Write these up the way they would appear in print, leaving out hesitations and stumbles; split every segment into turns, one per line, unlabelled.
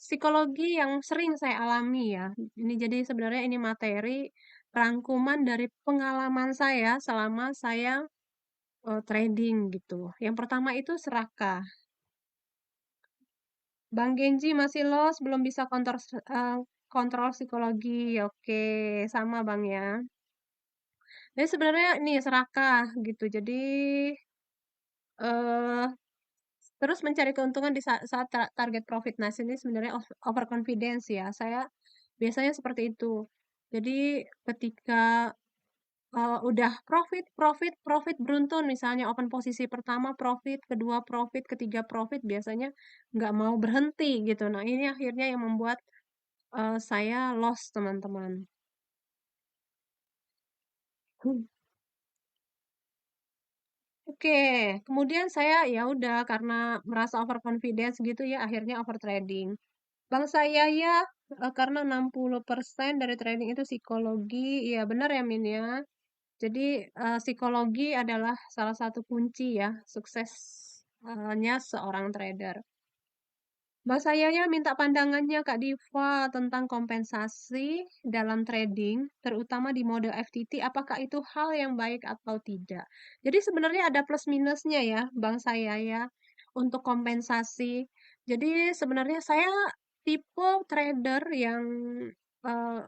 psikologi yang sering saya alami ya. Ini jadi sebenarnya ini materi rangkuman dari pengalaman saya selama saya, trading gitu. Yang pertama itu serakah. Bang Genji masih los, belum bisa kontrol psikologi. Oke, sama Bang ya. Jadi sebenarnya ini serakah gitu. Jadi, eee, terus mencari keuntungan di saat target profit. Nah, sini sebenarnya overconfidence ya. Saya biasanya seperti itu. Jadi ketika, udah profit profit profit beruntun misalnya open posisi pertama profit, kedua profit, ketiga profit, biasanya nggak mau berhenti gitu. Nah, ini akhirnya yang membuat, saya loss teman-teman. Oke, kemudian saya ya udah karena merasa overconfidence gitu ya, akhirnya overtrading. Bang saya ya, karena 60% dari trading itu psikologi, iya benar ya Min ya. Jadi, psikologi adalah salah satu kunci ya suksesnya seorang trader. Mbak sayanya minta pandangannya Kak Diva tentang kompensasi dalam trading, terutama di mode FTT, apakah itu hal yang baik atau tidak? Jadi sebenarnya ada plus minusnya ya, Bang saya ya, untuk kompensasi. Jadi sebenarnya saya tipe trader yang eh,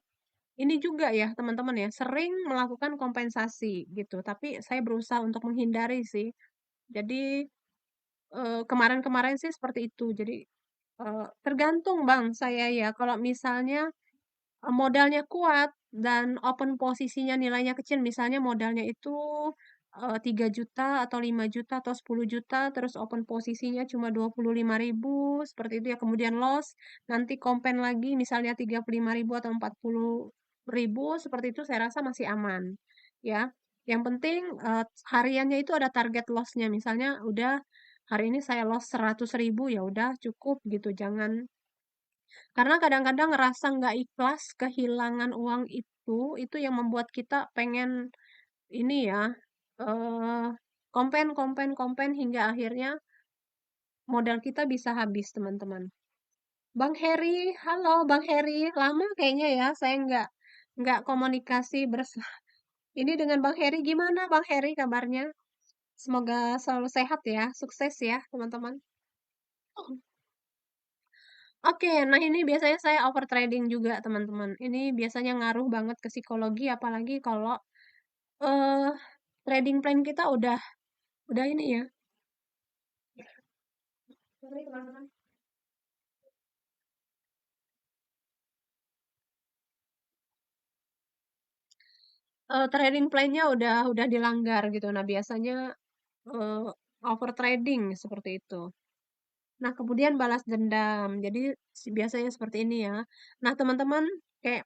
ini juga ya teman-teman ya, sering melakukan kompensasi gitu. Tapi saya berusaha untuk menghindari sih. Jadi kemarin-kemarin sih seperti itu. Jadi tergantung Bang saya ya, kalau misalnya, modalnya kuat dan open posisinya nilainya kecil, misalnya modalnya itu, 3 juta atau 5 juta atau 10 juta, terus open posisinya cuma 25.000 seperti itu ya, kemudian loss, nanti kompen lagi misalnya 35.000 atau 40.000 seperti itu saya rasa masih aman, ya. Yang penting, hariannya itu ada target loss-nya, misalnya udah hari ini saya loss 100.000 ya udah cukup gitu, jangan karena kadang-kadang ngerasa nggak ikhlas kehilangan uang itu yang membuat kita pengen ini ya, eee, kompen kompen kompen hingga akhirnya modal kita bisa habis, teman-teman. Bang Heri, halo Bang Heri, lama kayaknya ya saya nggak komunikasi ini dengan Bang Heri. Gimana Bang Heri kabarnya? Semoga selalu sehat ya, sukses ya, teman-teman. Oke, nah ini biasanya saya overtrading juga, teman-teman. Ini biasanya ngaruh banget ke psikologi, apalagi kalau eh trading plan kita udah ini ya. Sorry, teman-teman. Trading plan-nya udah dilanggar gitu. Nah, biasanya eh, overtrading seperti itu. Nah, kemudian balas dendam. Jadi biasanya seperti ini ya. Nah, teman-teman kayak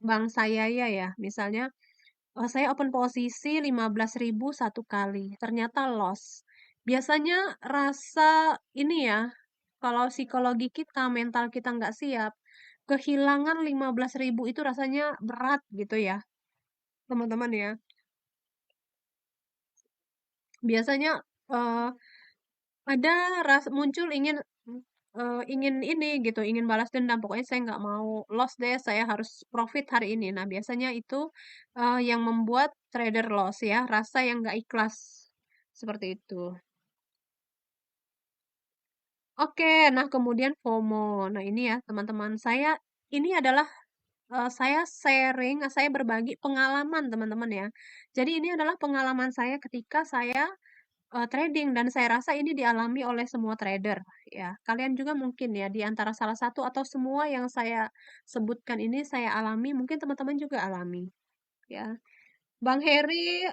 bang saya ya, misalnya saya open posisi 15.000 satu kali, ternyata loss. Biasanya rasa ini ya, kalau psikologi kita, mental kita nggak siap, kehilangan 15.000 itu rasanya berat gitu ya, teman-teman ya. Biasanya eh, ada muncul ingin ini gitu, ingin balas dendam. Pokoknya saya nggak mau loss deh, saya harus profit hari ini. Nah, biasanya itu yang membuat trader loss ya, rasa yang nggak ikhlas seperti itu. Oke, nah kemudian FOMO. Nah, ini ya teman-teman, ini adalah saya sharing, saya berbagi pengalaman teman-teman ya. Jadi ini adalah pengalaman saya ketika saya trading dan saya rasa ini dialami oleh semua trader ya. Kalian juga mungkin ya di antara salah satu atau semua yang saya sebutkan ini saya alami, mungkin teman-teman juga alami ya. Bang Heri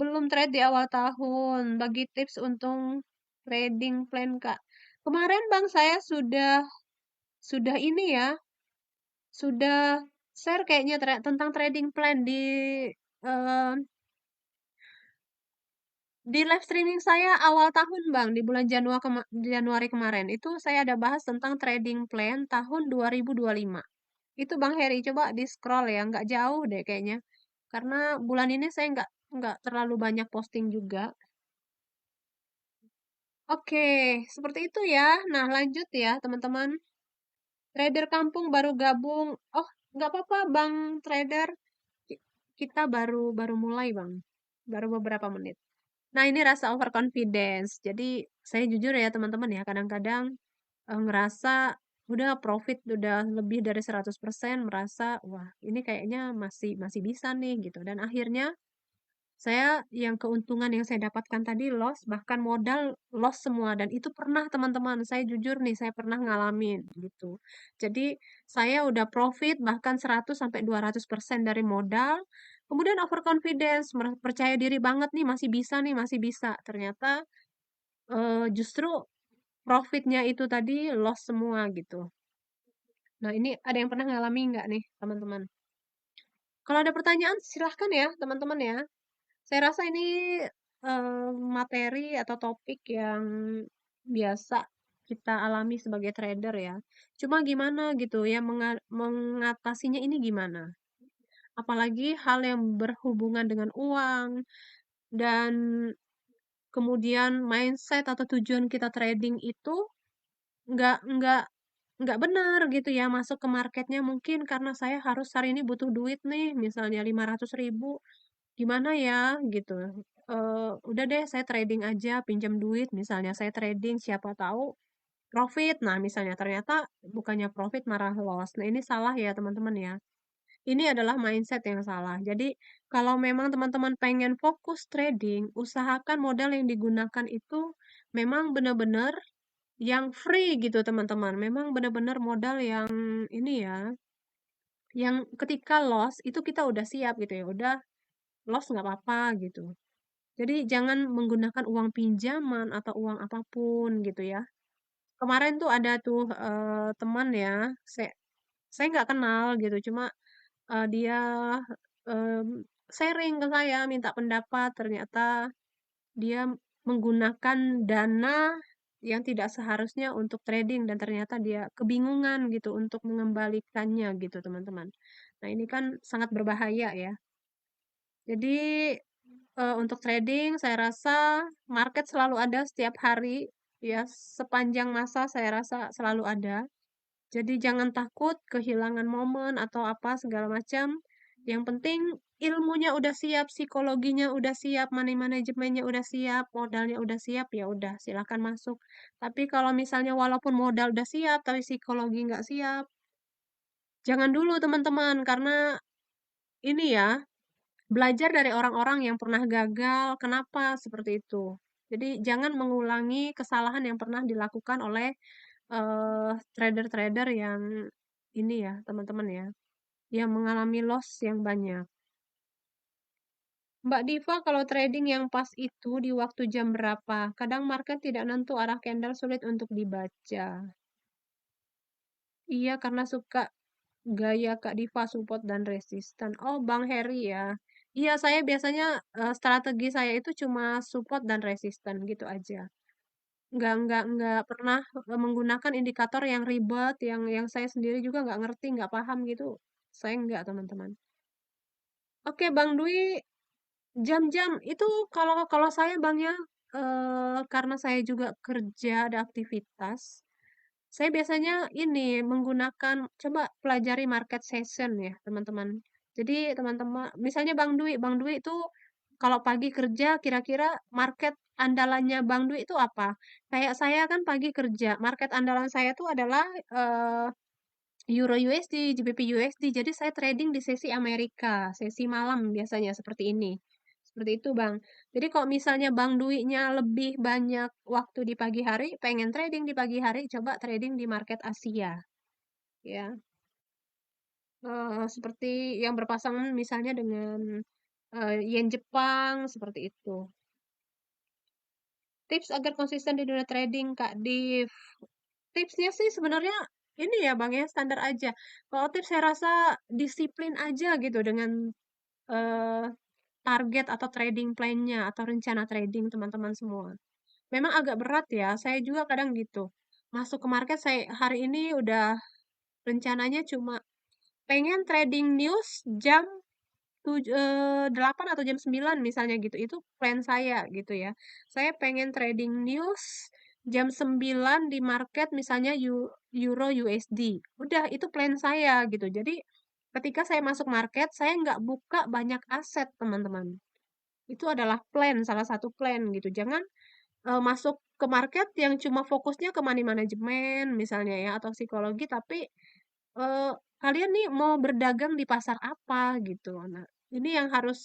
belum trade di awal tahun. Bagi tips untuk trading plan Kak. Kemarin Bang saya sudah ini ya, sudah share kayaknya tentang trading plan eh, di live streaming saya awal tahun Bang, di bulan Januari kemarin. Itu saya ada bahas tentang trading plan tahun 2025. Itu Bang Heri, coba di-scroll ya, nggak jauh deh kayaknya. Karena bulan ini saya nggak terlalu banyak posting juga. Oke, seperti itu ya. Nah, lanjut ya teman-teman. Trader kampung baru gabung. Oh, nggak apa-apa, Bang Trader. Ki- Kita baru baru mulai, Bang. Baru beberapa menit. Nah, ini rasa overconfidence. Jadi, saya jujur ya, teman-teman ya, kadang-kadang ngerasa udah profit udah lebih dari 100%, merasa wah, ini kayaknya masih masih bisa nih gitu. Dan akhirnya saya yang keuntungan yang saya dapatkan tadi loss, bahkan modal loss semua dan itu pernah teman-teman, saya jujur nih, saya pernah ngalamin gitu. Jadi saya udah profit bahkan 100 sampai 200% dari modal. Kemudian overconfidence, percaya diri banget nih masih bisa nih, masih bisa. Ternyata justru profitnya itu tadi loss semua gitu. Nah, ini ada yang pernah ngalami nggak nih, teman-teman? Kalau ada pertanyaan silahkan ya, teman-teman ya. Saya rasa ini materi atau topik yang biasa kita alami sebagai trader ya. Cuma gimana gitu ya mengatasinya ini gimana? Apalagi hal yang berhubungan dengan uang dan kemudian mindset atau tujuan kita trading itu nggak nggak nggak benar gitu ya masuk ke marketnya mungkin karena saya harus hari ini butuh duit nih misalnya 500.000. Gimana ya gitu, udah deh saya trading aja, pinjam duit misalnya saya trading siapa tahu profit. Nah misalnya ternyata bukannya profit malah loss. Nah ini salah ya teman-teman ya. Ini adalah mindset yang salah. Jadi kalau memang teman-teman pengen fokus trading, usahakan modal yang digunakan itu memang benar-benar yang free gitu teman-teman. Memang benar-benar modal yang ini ya, yang ketika loss itu kita udah siap gitu ya, udah loss nggak apa-apa gitu. Jadi jangan menggunakan uang pinjaman atau uang apapun gitu ya. Kemarin tuh ada tuh teman ya, saya nggak kenal gitu, cuma dia sharing ke saya, minta pendapat. Ternyata dia menggunakan dana yang tidak seharusnya untuk trading dan ternyata dia kebingungan gitu untuk mengembalikannya gitu teman-teman. Nah ini kan sangat berbahaya ya. Jadi untuk trading saya rasa market selalu ada setiap hari ya sepanjang masa saya rasa selalu ada. Jadi jangan takut kehilangan momen atau apa segala macam. Yang penting ilmunya udah siap, psikologinya udah siap, money manajemennya udah siap, modalnya udah siap, ya udah silakan masuk. Tapi kalau misalnya walaupun modal udah siap tapi psikologi nggak siap, jangan dulu teman-teman karena ini ya belajar dari orang-orang yang pernah gagal, kenapa seperti itu. Jadi jangan mengulangi kesalahan yang pernah dilakukan oleh trader-trader yang ini ya, teman-teman ya, yang mengalami loss yang banyak. Mbak Diva, kalau trading yang pas itu di waktu jam berapa? Kadang market tidak nentu arah candle sulit untuk dibaca. Iya, karena suka gaya Kak Diva support dan resisten. Oh, Bang Heri ya. Iya, saya biasanya strategi saya itu cuma support dan resisten gitu aja. Nggak pernah menggunakan indikator yang ribet, yang saya sendiri juga nggak ngerti, nggak paham gitu. Saya nggak, teman-teman. Oke, Bang Dwi, jam-jam itu kalau kalau saya Bang ya, karena saya juga kerja ada aktivitas, saya biasanya ini menggunakan coba pelajari market session ya, teman-teman. Jadi teman-teman, misalnya Bang Dwi itu kalau pagi kerja kira-kira market andalannya Bang Dwi itu apa? Kayak saya kan pagi kerja, market andalan saya itu adalah eh, Euro USD, GBP USD. Jadi saya trading di sesi Amerika, sesi malam biasanya seperti ini. Seperti itu, Bang. Jadi kalau misalnya Bang Duinya lebih banyak waktu di pagi hari, pengen trading di pagi hari, coba trading di market Asia, ya. Seperti yang berpasangan misalnya dengan yen Jepang, seperti itu. Tips agar konsisten di dunia trading, Kak Div. Tipsnya sih sebenarnya ini ya Bang ya, standar aja. Kalau tips saya rasa disiplin aja gitu dengan eh, target atau trading plan-nya atau rencana trading teman-teman semua. Memang agak berat ya, saya juga kadang gitu. Masuk ke market saya hari ini udah rencananya cuma pengen trading news jam 8 atau jam 9 misalnya gitu. Itu plan saya gitu ya. Saya pengen trading news jam 9 di market misalnya Euro USD. Udah itu plan saya gitu. Jadi ketika saya masuk market, saya nggak buka banyak aset, teman-teman. Itu adalah plan, salah satu plan gitu. Jangan masuk ke market yang cuma fokusnya ke money management misalnya ya atau psikologi, tapi eh, kalian nih mau berdagang di pasar apa gitu. Nah, ini yang harus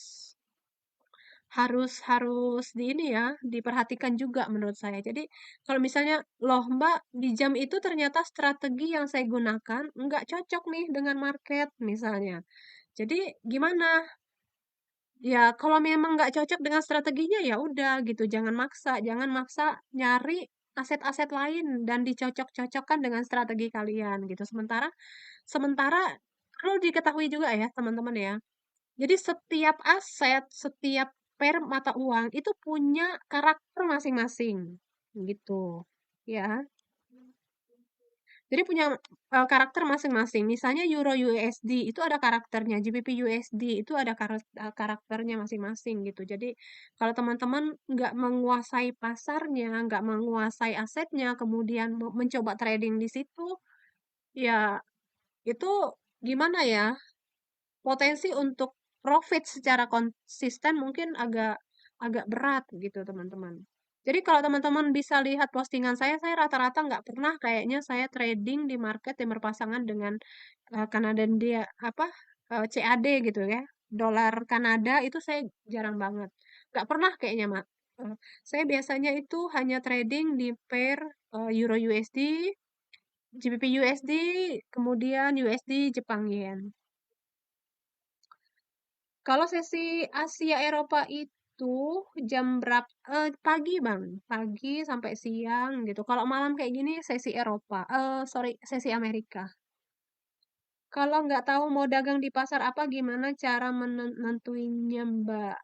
harus harus di ini ya, diperhatikan juga menurut saya. Jadi kalau misalnya, loh Mbak, di jam itu ternyata strategi yang saya gunakan nggak cocok nih dengan market misalnya. Jadi gimana? Ya kalau memang nggak cocok dengan strateginya ya udah gitu, jangan maksa nyari aset-aset lain dan dicocok-cocokkan dengan strategi kalian gitu. Sementara sementara perlu diketahui juga ya teman-teman ya. Jadi setiap aset, setiap per mata uang itu punya karakter masing-masing, gitu. Ya, jadi punya karakter masing-masing. Misalnya Euro USD itu ada karakternya, GBP USD itu ada karakternya masing-masing gitu. Jadi kalau teman-teman nggak menguasai pasarnya, nggak menguasai asetnya, kemudian mencoba trading di situ, ya itu gimana ya? Potensi untuk profit secara konsisten mungkin agak agak berat gitu teman-teman. Jadi kalau teman-teman bisa lihat postingan saya rata-rata nggak pernah kayaknya saya trading di market yang berpasangan dengan Canadian dia apa CAD gitu ya. Dolar Kanada itu saya jarang banget. Nggak pernah kayaknya, Mak. Saya biasanya itu hanya trading di pair Euro USD, GBP USD, kemudian USD Jepang Yen. Kalau sesi Asia Eropa itu jam berapa? Pagi bang, pagi sampai siang gitu. Kalau malam kayak gini sesi Eropa, sorry sesi Amerika. Kalau nggak tahu mau dagang di pasar apa, gimana cara menentuinya Mbak?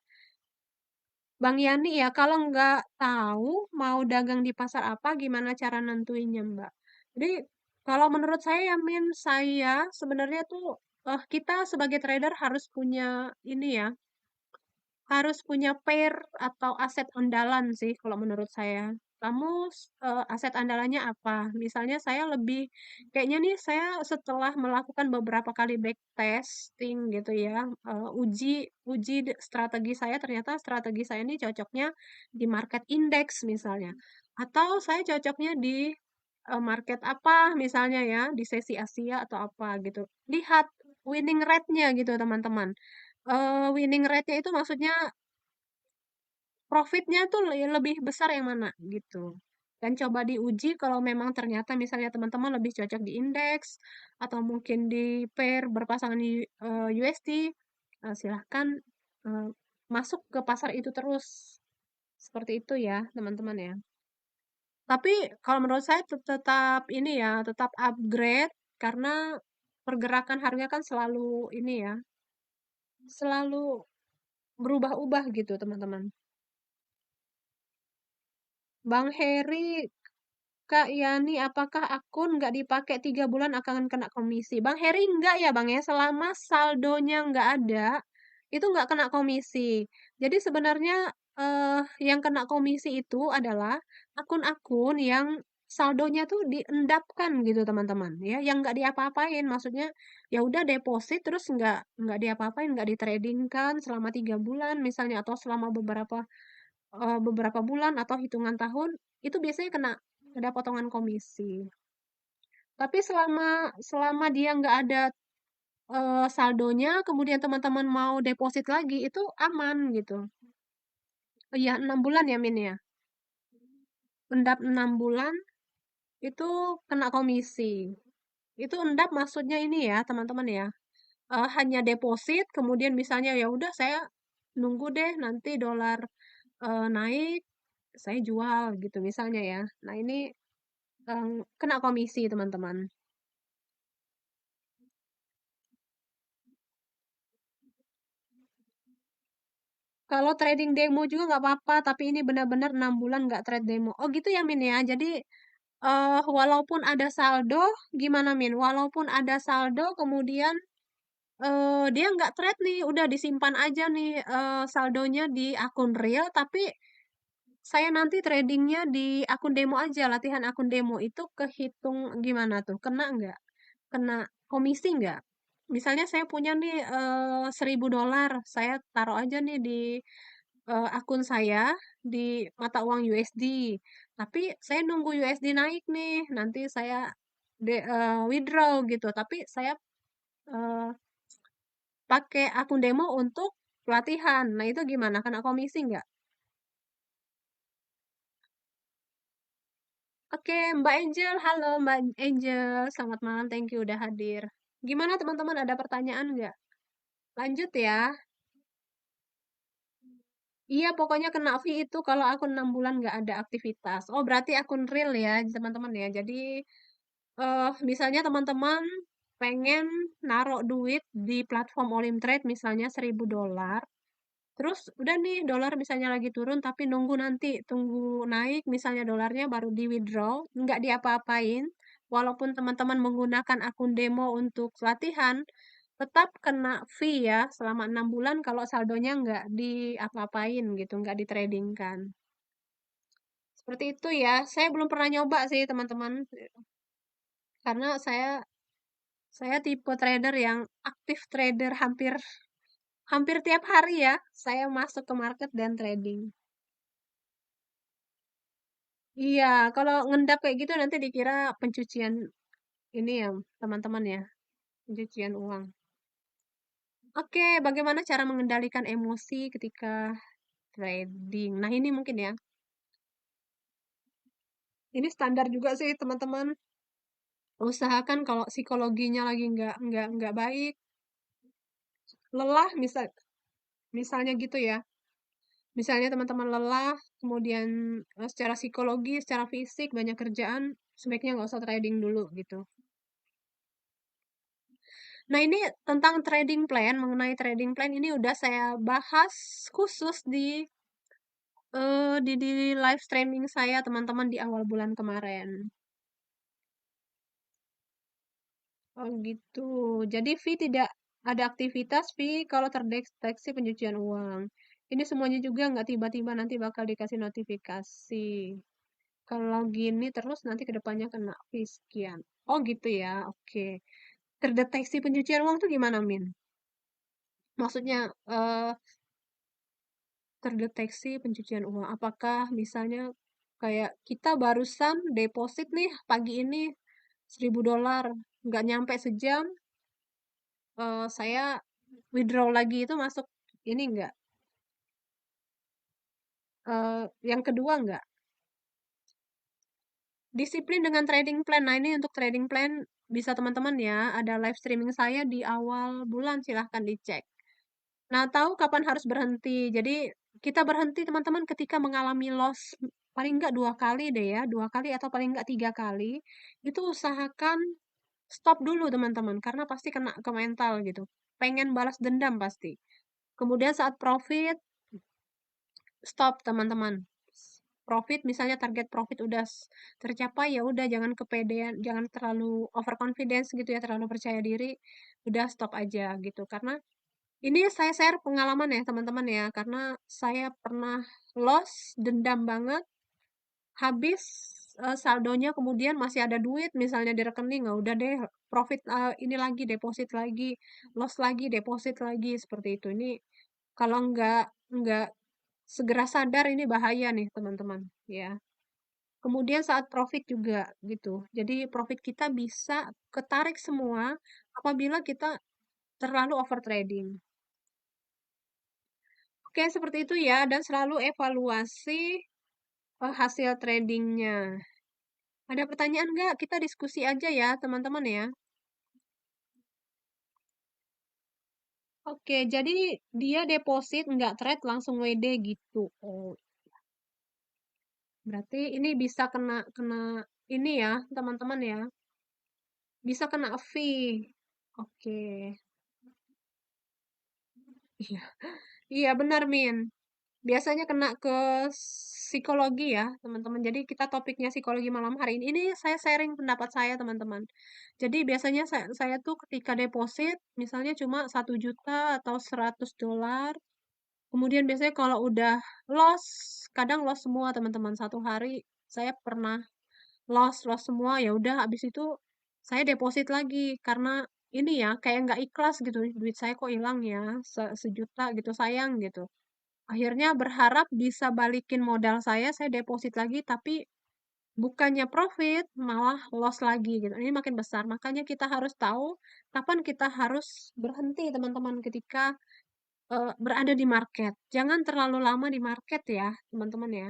Bang Yani ya, kalau nggak tahu mau dagang di pasar apa, gimana cara nentuinnya Mbak? Jadi kalau menurut saya ya Min, saya sebenarnya tuh kita sebagai trader harus punya ini ya. Harus punya pair atau aset andalan sih kalau menurut saya. Kamu aset andalannya apa? Misalnya saya lebih kayaknya nih saya setelah melakukan beberapa kali backtesting gitu ya, uji uji strategi saya ternyata strategi saya ini cocoknya di market index misalnya. Atau saya cocoknya di market apa misalnya ya, di sesi Asia atau apa gitu. Lihat winning rate-nya gitu teman-teman. Winning rate-nya itu maksudnya profitnya tuh lebih besar yang mana gitu. Dan coba diuji kalau memang ternyata misalnya teman-teman lebih cocok di indeks atau mungkin di pair berpasangan di USD, silahkan eh, masuk ke pasar itu terus. Seperti itu ya teman-teman ya. Tapi kalau menurut saya tetap ini ya, tetap upgrade karena pergerakan harga kan selalu ini ya, selalu berubah-ubah gitu teman-teman. Bang Heri, Kak Yani, apakah akun nggak dipakai 3 bulan akan kena komisi? Bang Heri nggak ya Bang ya, selama saldonya nggak ada, itu nggak kena komisi. Jadi sebenarnya yang kena komisi itu adalah akun-akun yang saldonya tuh diendapkan gitu teman-teman ya, yang nggak diapa-apain. Maksudnya ya udah deposit terus nggak diapa-apain, nggak ditradingkan selama 3 bulan misalnya atau selama beberapa bulan atau hitungan tahun, itu biasanya kena ada potongan komisi. Tapi selama selama dia nggak ada saldonya, kemudian teman-teman mau deposit lagi, itu aman gitu. Oh iya, 6 bulan ya Min ya. Endap 6 bulan itu kena komisi. Itu endap maksudnya ini ya teman-teman ya. Hanya deposit, kemudian misalnya ya udah saya nunggu deh nanti dolar naik, saya jual gitu misalnya ya. Nah ini kena komisi teman-teman. Kalau trading demo juga nggak apa-apa, tapi ini benar-benar 6 bulan nggak trade demo. Oh gitu ya Min ya. Jadi walaupun ada saldo, gimana Min? Walaupun ada saldo, kemudian dia nggak trade nih, udah disimpan aja nih saldonya di akun real, tapi Saya nanti tradingnya di akun demo aja, latihan akun demo itu kehitung gimana tuh? Kena nggak? Kena komisi nggak? Misalnya saya punya nih $1.000, saya taruh aja nih di akun saya di mata uang USD. Tapi saya nunggu USD naik nih, nanti saya withdraw gitu. Tapi saya eh, pakai akun demo untuk pelatihan. Nah itu gimana? Kena komisi nggak? Oke, Mbak Angel. Halo Mbak Angel. Selamat malam, thank you udah hadir. Gimana teman-teman, ada pertanyaan nggak? Lanjut ya. Iya, pokoknya kena fee itu kalau akun 6 bulan nggak ada aktivitas. Oh, berarti akun real ya, teman-teman ya. Jadi, misalnya teman-teman pengen naruh duit di platform Olim Trade, misalnya $1.000. Terus udah nih dolar misalnya lagi turun tapi nunggu nanti tunggu naik misalnya dolarnya baru di withdraw, nggak diapa-apain. Walaupun teman-teman menggunakan akun demo untuk latihan, tetap kena fee ya selama 6 bulan kalau saldonya nggak diapa-apain gitu, nggak ditradingkan. Seperti itu ya. Saya belum pernah nyoba sih teman-teman, karena saya tipe trader yang aktif trader hampir hampir tiap hari ya. Saya masuk ke market dan trading. Iya, kalau ngendap kayak gitu nanti dikira pencucian ini ya, teman-teman ya, pencucian uang. Oke, bagaimana cara mengendalikan emosi ketika trading? Nah, ini mungkin ya. Ini standar juga sih, teman-teman. Usahakan kalau psikologinya lagi nggak baik, lelah misalnya gitu ya. Misalnya teman-teman lelah, kemudian secara psikologi, secara fisik banyak kerjaan, sebaiknya nggak usah trading dulu gitu. Nah, ini tentang trading plan, mengenai trading plan ini udah saya bahas khusus di live streaming saya teman-teman di awal bulan kemarin. Oh gitu. Jadi fee tidak ada aktivitas fee kalau terdeteksi pencucian uang. Ini semuanya juga nggak tiba-tiba nanti bakal dikasih notifikasi. Kalau gini terus nanti kedepannya kena fee sekian. Oh gitu ya, oke. Terdeteksi pencucian uang tuh gimana, Min? Maksudnya terdeteksi pencucian uang. Apakah misalnya kayak kita barusan deposit nih pagi ini $1.000, nggak nyampe sejam, saya withdraw lagi itu masuk ini nggak? Yang kedua nggak? Disiplin dengan trading plan. Nah ini untuk trading plan bisa teman-teman ya, ada live streaming saya di awal bulan, silahkan dicek. Nah, tahu kapan harus berhenti. Jadi, kita berhenti teman-teman ketika mengalami loss paling nggak 2 kali deh ya, 2 kali atau paling nggak 3 kali. Itu usahakan stop dulu teman-teman, karena pasti kena ke mental gitu. Pengen balas dendam pasti. Kemudian saat profit, stop teman-teman. Profit misalnya target profit udah tercapai ya udah jangan kepedean, jangan terlalu overconfidence gitu ya, terlalu percaya diri. Udah stop aja gitu. Karena ini saya share pengalaman ya teman-teman ya, karena saya pernah loss, dendam banget, habis saldonya kemudian masih ada duit misalnya di rekening, nggak udah deh profit ini lagi, deposit lagi, loss lagi, deposit lagi, seperti itu. Ini kalau nggak segera sadar ini bahaya nih teman-teman ya. Kemudian saat profit juga gitu. Jadi profit kita bisa ketarik semua apabila kita terlalu over trading. Oke, seperti itu ya, dan selalu evaluasi hasil tradingnya. Ada pertanyaan nggak? Kita diskusi aja ya, teman-teman ya. Oke, jadi dia deposit nggak trade langsung WD gitu. Oh, berarti ini bisa kena kena ini ya, teman-teman ya. Bisa kena fee. Oke. Iya, iya benar Min. Biasanya kena ke psikologi ya, teman-teman. Jadi kita topiknya psikologi malam hari ini. Ini saya sharing pendapat saya, teman-teman. Jadi biasanya saya tuh ketika deposit, misalnya cuma 1 juta atau $100, Kemudian biasanya kalau udah loss, kadang loss semua teman-teman. Satu hari saya pernah loss semua, ya udah habis itu saya deposit lagi karena ini ya kayak nggak ikhlas gitu, duit saya kok hilang ya, sejuta gitu, sayang gitu. Akhirnya berharap bisa balikin modal saya deposit lagi, tapi bukannya profit, malah loss lagi gitu. Ini makin besar. Makanya kita harus tahu kapan kita harus berhenti teman-teman ketika berada di market. Jangan terlalu lama di market ya, teman-teman ya.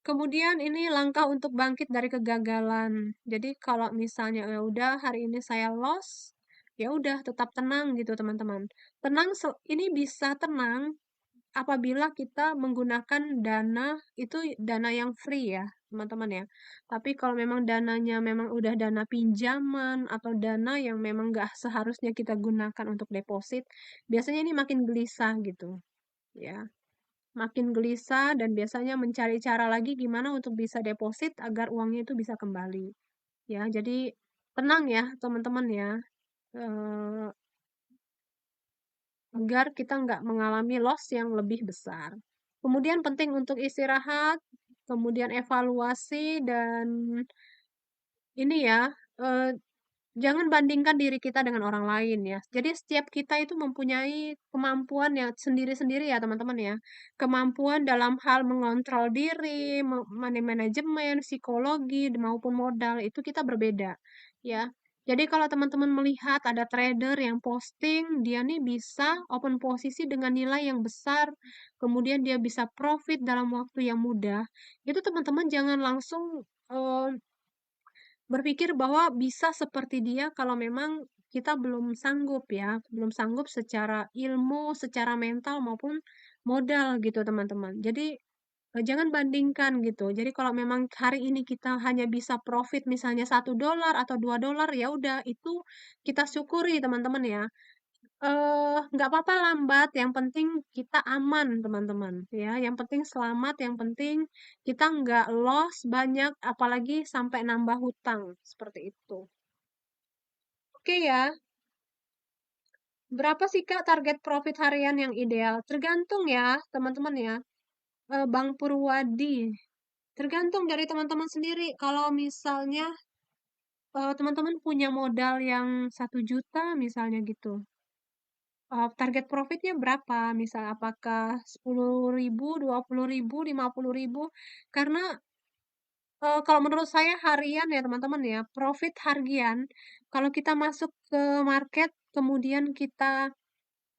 Kemudian ini langkah untuk bangkit dari kegagalan. Jadi kalau misalnya ya udah hari ini saya loss, ya udah tetap tenang gitu teman-teman. Tenang ini bisa tenang apabila kita menggunakan dana itu dana yang free ya, teman-teman ya. Tapi kalau memang dananya memang udah dana pinjaman atau dana yang memang nggak seharusnya kita gunakan untuk deposit, biasanya ini makin gelisah gitu ya. Makin gelisah dan biasanya mencari cara lagi gimana untuk bisa deposit agar uangnya itu bisa kembali. Ya, jadi tenang ya teman-teman ya. Eh, agar kita nggak mengalami loss yang lebih besar. Kemudian penting untuk istirahat, kemudian evaluasi, dan ini ya, eh, jangan bandingkan diri kita dengan orang lain ya. Jadi setiap kita itu mempunyai kemampuan yang sendiri-sendiri ya teman-teman ya. Kemampuan dalam hal mengontrol diri, manajemen, psikologi, maupun modal itu kita berbeda ya. Jadi kalau teman-teman melihat ada trader yang posting, dia nih bisa open posisi dengan nilai yang besar, kemudian dia bisa profit dalam waktu yang mudah, itu teman-teman jangan langsung eh, berpikir bahwa bisa seperti dia kalau memang kita belum sanggup ya, belum sanggup secara ilmu, secara mental maupun modal gitu teman-teman. Jadi jangan bandingkan gitu. Jadi kalau memang hari ini kita hanya bisa profit misalnya $1 atau $2, ya udah itu kita syukuri teman-teman ya. Nggak apa-apa lambat, yang penting kita aman, teman-teman, ya. Yang penting selamat, yang penting kita nggak loss banyak, apalagi sampai nambah hutang, seperti itu. Oke ya, berapa sih Kak target profit harian yang ideal? Tergantung ya, teman-teman ya. Bang Purwadi, tergantung dari teman-teman sendiri. Kalau misalnya teman-teman punya modal yang 1 juta misalnya gitu. Target profitnya berapa? Misal apakah 10.000, 20.000, 50.000? Karena kalau menurut saya harian ya teman-teman ya, profit harian, kalau kita masuk ke market, kemudian kita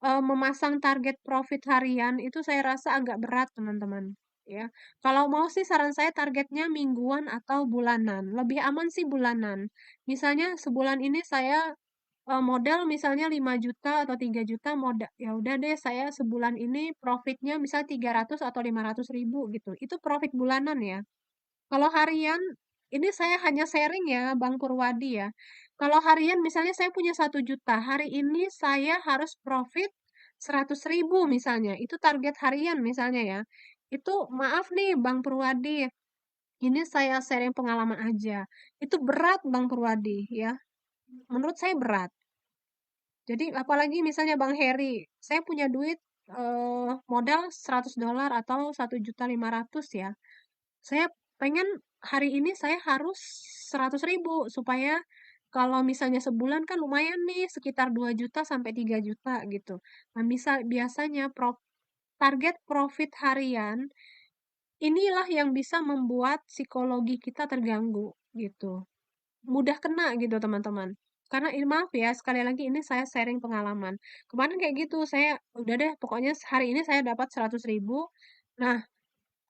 memasang target profit harian, itu saya rasa agak berat teman-teman. Ya, kalau mau sih saran saya targetnya mingguan atau bulanan. Lebih aman sih bulanan. Misalnya sebulan ini saya modal misalnya 5 juta atau 3 juta modal, ya udah deh saya sebulan ini profitnya misal 300 atau 500.000 gitu. Itu profit bulanan ya. Kalau harian, ini saya hanya sharing ya, Bang Purwadi ya. Kalau harian misalnya saya punya 1 juta, hari ini saya harus profit 100.000 misalnya. Itu target harian misalnya ya. Itu maaf nih Bang Purwadi, ini saya sharing pengalaman aja. Itu berat Bang Purwadi ya. Menurut saya berat. Jadi apalagi misalnya Bang Heri, saya punya duit modal $100 atau 1.500.000 ya. Saya pengen hari ini saya harus 100.000 supaya kalau misalnya sebulan kan lumayan nih sekitar 2 juta sampai 3 juta gitu. Nah, biasanya target profit harian inilah yang bisa membuat psikologi kita terganggu gitu. Mudah kena gitu teman-teman. Karena ini maaf ya, sekali lagi ini saya sharing pengalaman. Kemarin kayak gitu, saya udah deh pokoknya hari ini saya dapat 100.000. Nah,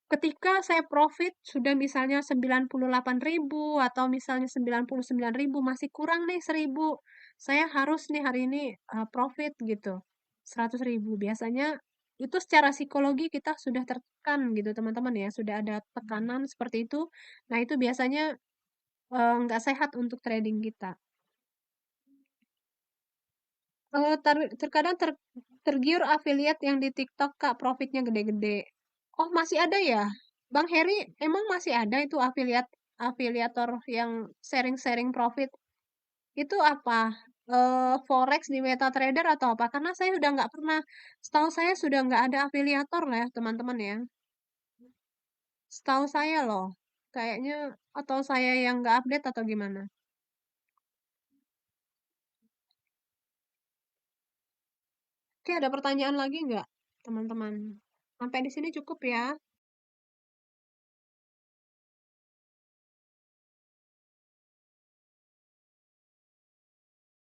ketika saya profit sudah misalnya 98.000 atau misalnya 99.000 masih kurang nih 1.000. Saya harus nih hari ini profit gitu. 100.000. Biasanya itu secara psikologi kita sudah tertekan gitu teman-teman ya. Sudah ada tekanan seperti itu. Nah itu biasanya nggak sehat untuk trading kita. Terkadang tergiur affiliate yang di TikTok Kak profitnya gede-gede. Oh, masih ada ya? Bang Heri, emang masih ada itu afiliator yang sharing-sharing profit? Itu apa? forex di MetaTrader atau apa? Karena saya udah nggak pernah, setahu saya sudah nggak ada afiliator lah ya teman-teman ya. Setahu saya loh, kayaknya atau saya yang nggak update atau gimana? Oke, ada pertanyaan lagi nggak, teman-teman? Sampai di sini cukup ya.